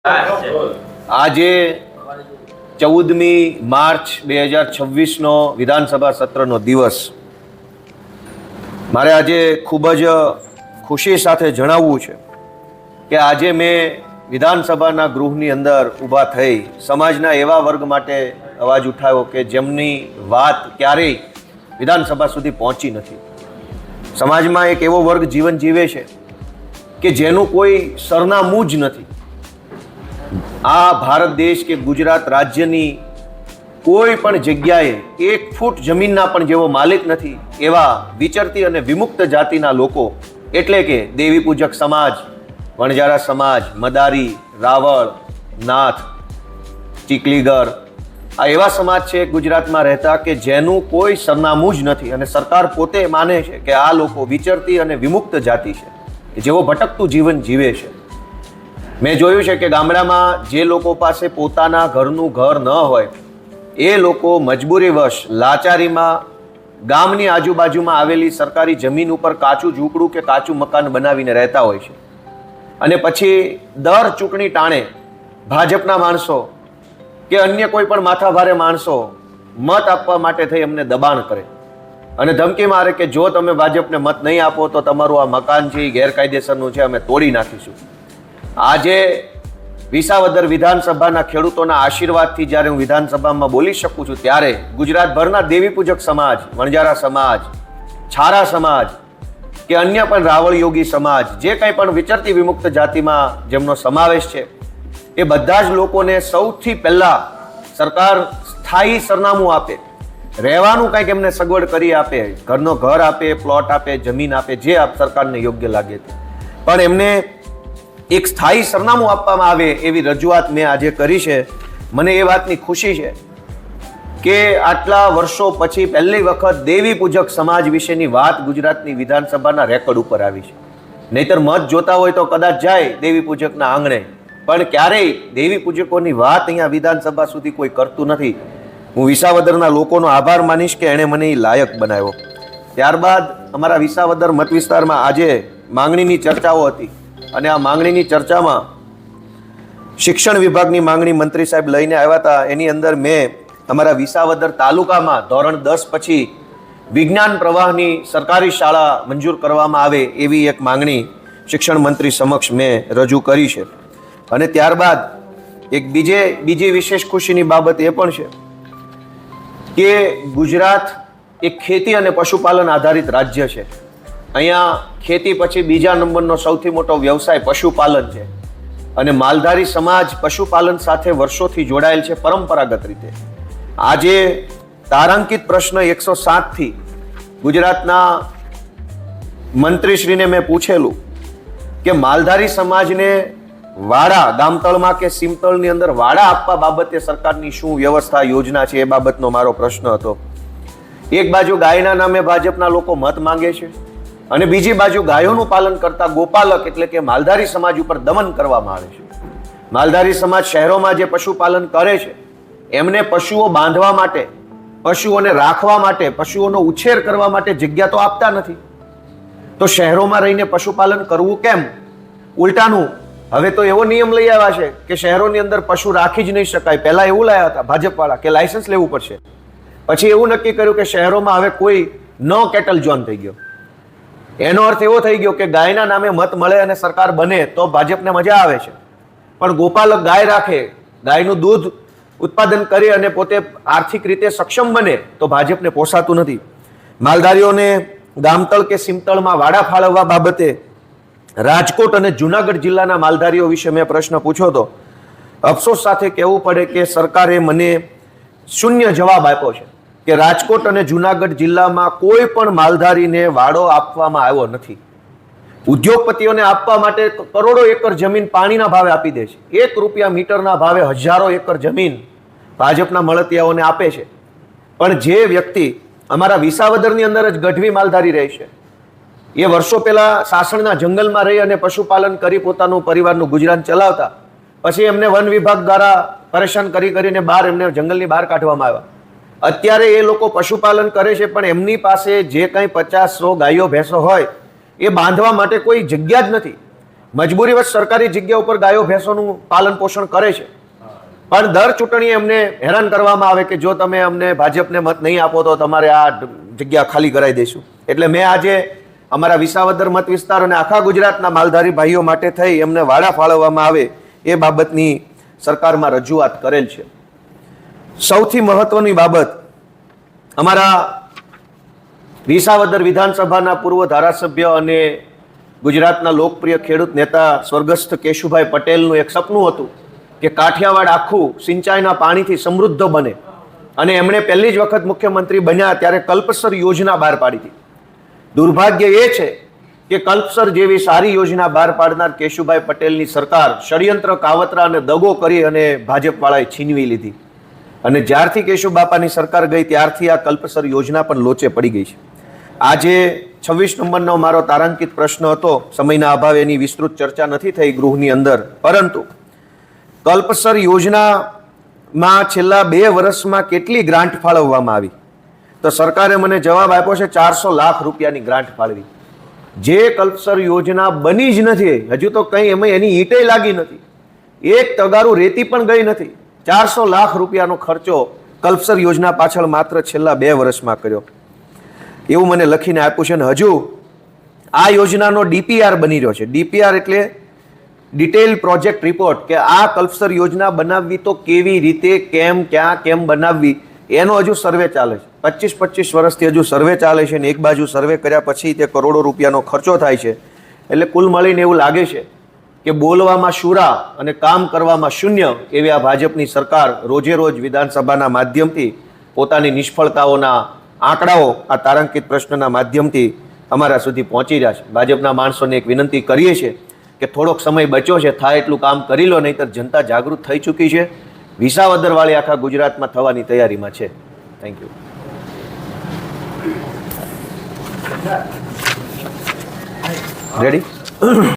આજે 14મી માર્ચ 2026નો વિધાનસભા સત્રનો દિવસ. મારે આજે ખૂબ જ ખુશી સાથે જણાવવું છે કે આજે મેં વિધાનસભાના ગૃહની અંદર ઊભા થઈ સમાજના એવા વર્ગ માટે અવાજ ઉઠાવ્યો કે જેમની વાત ક્યારેય વિધાનસભા સુધી પહોંચી નથી. સમાજમાં એક એવો વર્ગ જીવન જીવે છે કે જેનું કોઈ સરનામું જ નથી. આ ભારત દેશ કે ગુજરાત રાજ્યની કોઈ પણ જગ્યાએ 1 ફૂટ જમીનના પણ જેવો માલિક નથી એવા વિચરતી અને વિમુક્ત જાતિના લોકો એટલે કે દેવી પૂજક સમાજ, વણજારા સમાજ, મદારી, રાવળ, નાથ, ચીકલીગર, આ એવા સમાજ છે ગુજરાતમાં રહેતા કે જેનું કોઈ સરનામું જ નથી અને સરકાર પોતે માને છે કે આ લોકો વિચરતી અને વિમુક્ત જાતિ છે કે જેઓ ભટકતું જીવન જીવે છે. મેં જોયું છે કે ગામડામાં જે લોકો પાસે પોતાના ઘરનું ઘર ન હોય એ લોકો મજબૂરીવશ લાચારીમાં ગામની આજુબાજુમાં આવેલી સરકારી જમીન ઉપર કાચું ઝૂંપડું કે કાચું મકાન બનાવીને રહેતા હોય છે. અને પછી દર ચૂંટણી ટાણે ભાજપના માણસો કે અન્ય કોઈ પણ માથાભારે માણસો મત આપવા માટે થઈ એમને દબાણ કરે અને ધમકી મારે કે જો તમે ભાજપને મત નહીં આપો તો તમારું આ મકાન છે એ ગેરકાયદેસરનું છે, અમે તોડી નાખીશું. આજે વિસાવદર વિધાનસભાના ખેડૂતોના આશીર્વાદથી જ્યારે હું વિધાનસભામાં બોલી શકું છું ત્યારે ગુજરાતભરના દેવી પૂજક સમાજ, વણજારા સમાજ, છારા સમાજ કે અન્ય પણ રાવળ યોગી સમાજ, જે કંઈ પણ વિચરતી વિમુક્ત જાતિમાં જેમનો સમાવેશ છે એ બધા જ લોકોને સૌથી પહેલા સરકાર સ્થાયી સરનામું આપે, રહેવાનું કંઈક એમને સગવડ કરી આપે, ઘરનો ઘર આપે, પ્લોટ આપે, જમીન આપે, જે સરકારને યોગ્ય લાગે તે, પણ એમને એક સ્થાયી સરનામું આપવામાં આવે એવી રજૂઆત મેં આજે કરી છે. મને એ વાતની ખુશી છે કે આટલા વર્ષો પછી પહેલી વખત દેવી પૂજક સમાજ વિશેની વાત ગુજરાતની વિધાનસભાના રેકોર્ડ ઉપર આવી છે. નહીતર મત જોતા હોય તો કદાચ જાય દેવી પૂજકના આંગણે, પણ ક્યારેય દેવી પૂજકોની વાત અહીંયા વિધાનસભા સુધી કોઈ કરતું નથી. હું વિસાવદરના લોકોનો આભાર માનીશ કે એણે મને એ લાયક બનાવ્યો. ત્યારબાદ અમારા વિસાવદર મત વિસ્તારમાં આજે માંગણીની ચર્ચાઓ હતી અને આ માંગણીની ચર્ચામાં શિક્ષણ વિભાગની માંગણી મંત્રી સાહેબ લઈને આવ્યા હતા. એની અંદર મેં અમારા વિસાવદર તાલુકામાં ધોરણ 10 પછી વિજ્ઞાન પ્રવાહની સરકારી શાળા મંજૂર કરવામાં આવે એવી એક માંગણી શિક્ષણ મંત્રી સમક્ષ મેં રજૂ કરી છે. અને ત્યારબાદ એક બીજી વિશેષ ખુશીની બાબત એ પણ છે કે ગુજરાત એક ખેતી અને પશુપાલન આધારિત રાજ્ય છે. અહીંયા ખેતી પછી બીજા નંબરનો સૌથી મોટો વ્યવસાય પશુપાલન છે અને માલધારી સમાજ પશુપાલન સાથે વર્ષોથી જોડાયેલ છે પરંપરાગત રીતે. આજે તારાંકિત પ્રશ્ન 107થી ગુજરાતના મંત્રીશ્રીને મેં પૂછેલું કે માલધારી સમાજને વાડા ગામતળમાં કે સીમતળની અંદર વાડા આપવા બાબતે સરકારની શું વ્યવસ્થા યોજના છે એ બાબતનો મારો પ્રશ્ન હતો. એક બાજુ ગાયના નામે ભાજપના લોકો મત માંગે છે અને બીજી બાજુ ગાયોનું પાલન કરતા ગોપાલક એટલે કે માલધારી સમાજ ઉપર દમન કરવામાં આવે છે. માલધારી સમાજ શહેરોમાં જે પશુપાલન કરે છે એમને પશુઓ બાંધવા માટે, પશુઓને રાખવા માટે, પશુઓનો ઉછેર કરવા માટે જગ્યા તો આપતા નથી. તો શહેરોમાં રહીને પશુપાલન કરવું કેમ? ઉલટાનું હવે તો એવો નિયમ લઈ આવ્યા છે કે શહેરોની અંદર પશુ રાખી જ નહીં શકાય. પહેલા એવું લાવ્યા હતા ભાજપવાળા કે લાયસન્સ લેવું પડશે. પછી એવું નક્કી કર્યું કે શહેરોમાં હવે કોઈ નો કેટલ ઝોન થઈ ગયો. એનો અર્થ એવો થઈ ગયો કે ગાયના નામે મત મળે અને સરકાર બને તો ભાજપને મજા આવે છે, પણ ગોપાલક ગાય રાખે, ગાયનું દૂધ ઉત્પાદન કરે અને પોતે આર્થિક રીતે સક્ષમ બને તો ભાજપને પોસાતું નથી. માલધારીઓને ગામતળ કે સીમતળમાં વાડા ફાળવવા બાબતે રાજકોટ અને જુનાગઢ જિલ્લાના માલધારીઓ વિશે મેં પ્રશ્ન પૂછ્યો હતો. અફસોસ સાથે કહેવું પડે કે સરકારે મને શૂન્ય જવાબ આપ્યો છે કે રાજકોટ અને જુનાગઢ જિલ્લામાં કોઈ પણ માલધારીને વાડો આપવામાં આવ્યો નથી. ઉદ્યોગપતિઓને આપવા માટે કરોડો એકર જમીન પાણીના ભાવે આપી દે છે. 1 રૂપિયા મીટરના ભાવે હજારો એકર જમીન ભાજપના મળતિયાઓને આપે છે. પણ જે વ્યક્તિ અમારા વિસાવદરની અંદર જ ગઢવી માલધારી રહે છે, એ વર્ષો પહેલા સાસણના જંગલમાં રહી અને પશુપાલન કરી પોતાનું પરિવારનું ગુજરાન ચલાવતા, પછી એમને વન વિભાગ દ્વારા પરેશાન કરીને બહાર એમને જંગલની બહાર કાઢવામાં આવ્યા. અત્યારે એ લોકો પશુપાલન કરે છે પણ એમની પાસે જે કંઈ 50-100 ગાયો ભેંસો હોય એ બાંધવા માટે કોઈ જગ્યા જ નથી. મજબૂરીવશ સરકારી જગ્યા ઉપર ગાયો ભેંસોનું પાલન પોષણ કરે છે, પણ દર ચૂંટણીએ અમને હેરાન કરવામાં આવે કે જો તમે અમને ભાજપને મત નહીં આપો તો તમારે આ જગ્યા ખાલી કરાવી દઈશું. એટલે મેં આજે અમારા વિસાવદર મત વિસ્તાર અને આખા ગુજરાતના માલધારી ભાઈઓ માટે થઈ એમને વાડા ફાળવવામાં આવે એ બાબતની સરકારમાં રજૂઆત કરેલ છે. સૌથી મહત્વની બાબત, અમારા વિસાવદર વિધાનસભાના પૂર્વ ધારાસભ્ય અને ગુજરાતના લોકપ્રિય ખેડૂત નેતા સ્વર્ગસ્થ કેશુભાઈ પટેલનું એક સપનું હતું કે કાઠિયાવાડ આખું સિંચાઈના પાણીથી સમૃદ્ધ બને, અને એમણે પહેલી જ વખત મુખ્યમંત્રી બન્યા ત્યારે કલ્પસર યોજના બહાર પાડી હતી. દુર્ભાગ્ય એ છે કે કલ્પસર જેવી સારી યોજના બહાર પાડનાર કેશુભાઈ પટેલની સરકાર ષડયંત્ર, કાવતરા અને દગો કરી અને ભાજપવાળાએ છીનવી લીધી, અને જ્યારથી કેશુબાપાની સરકાર ગઈ ત્યારથી આ કલ્પસર યોજના પણ લોચે પડી ગઈ છે. આજે 26 નંબરનો મારો તારાંકિત પ્રશ્ન હતો, સમયના અભાવે એની વિસ્તૃત ચર્ચા નથી થઈ ગૃહની અંદર, પરંતુ કલ્પસર યોજનામાં છેલ્લા 2 વર્ષમાં કેટલી ગ્રાન્ટ ફાળવવામાં આવી? તો સરકારે મને જવાબ આપ્યો છે 400 લાખ રૂપિયાની ગ્રાન્ટ ફાળવી. જે કલ્પસર યોજના બની જ નથી, હજુ તો કંઈ એમાં એની ઈંટે લાગી નથી, એક તગારું રેતી પણ ગઈ નથી. 400 લાખ રૂપિયાનો ખર્ચો કલ્પસર યોજના પાછળ માત્ર છેલ્લા 2 વર્ષમાં કર્યો, એવું મને લખીને આપ્યું છે. ને હજુ આ યોજનાનો ડીપીઆર બની રહ્યો છે. ડીપીઆર એટલે ડિટેલ પ્રોજેક્ટ રિપોર્ટ, કે આ કલ્પસર યોજના બનાવવી તો કેવી રીતે, કેમ, ક્યાં, કેમ બનાવવી, એનો હજુ સર્વે ચાલે છે. 25 વર્ષથી હજુ સર્વે ચાલે છે, ને એક બાજુ સર્વે કર્યા પછી તે કરોડો રૂપિયાનો ખર્ચો થાય છે. એટલે કુલ મળીને એવું લાગે છે કે બોલવામાં શુરા અને કામ કરવામાં શૂન્ય એવી આ ભાજપની સરકાર રોજે રોજ વિધાનસભાના માધ્યમથી પોતાની નિષ્ફળતાઓના આંકડાઓ આ તારાંકિત પ્રશ્નના માધ્યમથી અમારા સુધી પહોંચી રહ્યા છે. ભાજપના માણસોને એક વિનંતી કરીએ છીએ કે થોડોક સમય બચ્યો છે, થાય એટલું કામ કરી લો, નહીંતર જનતા જાગૃત થઈ ચૂકી છે. વિસાવદરવાળી આખા ગુજરાતમાં થવાની તૈયારીમાં છે. Thank you. રેડી?